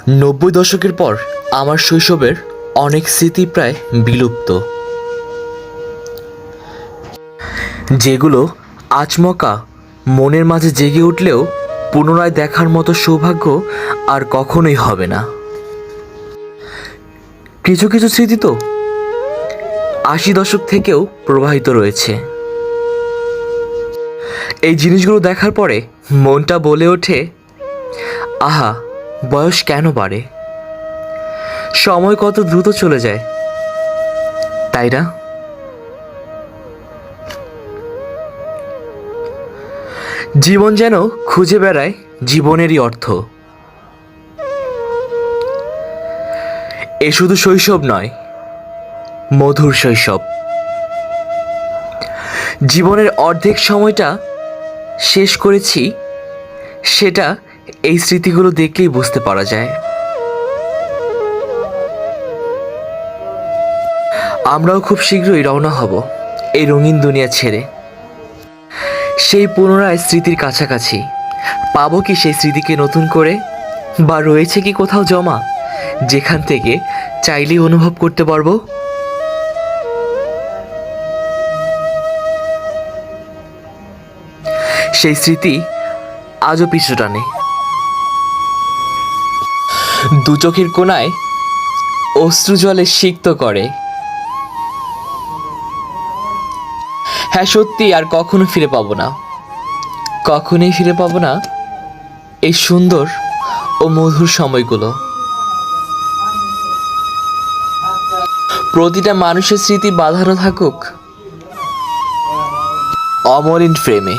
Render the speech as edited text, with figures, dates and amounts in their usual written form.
নব্বই দশকের পর আমার শৈশবের অনেক স্মৃতি প্রায় বিলুপ্ত, যেগুলো আচমকা মনের মাঝে জেগে উঠলেও পুনরায় দেখার মতো সৌভাগ্য আর কখনোই হবে না। কিছু কিছু স্মৃতি তো ৮০ দশক থেকেও প্রবাহিত রয়েছে। এই জিনিসগুলো দেখার পরে মনটা বলে ওঠে, আহা, বয়স কেন বাড়ে, সময় কত দ্রুত চলে যায়, তাই না? জীবন যেন খুঁজে বেড়ায় জীবনেরই অর্থ। এ শুধু শৈশব নয়, মধুর শৈশব। জীবনের অর্ধেক সময়টা শেষ করেছি, সেটা এই স্মৃতিগুলো দেখলেই বুঝতে পারা যায়। আমরাও খুব শীঘ্রই রওনা হব এই রঙিন দুনিয়া ছেড়ে। সেই পুনরায় স্মৃতির কাছাকাছি পাবো কি সেই স্মৃতিকে নতুন করে, বা রয়েছে কি কোথাও জমা যেখান থেকে চাইলেই অনুভব করতে পারবো? সেই স্মৃতি আজও পিছু টানে, দু চোখের কোণায় অশ্রু জলে সিক্ত করে। হ্যাঁ, সত্যি আর কখনো ফিরে পাবো না, কখনোই ফিরে পাবো না এই সুন্দর ও মধুর সময়গুলো। প্রতিটা মানুষের স্মৃতি বাঁধানো থাকুক অমলিন ফ্রেমে।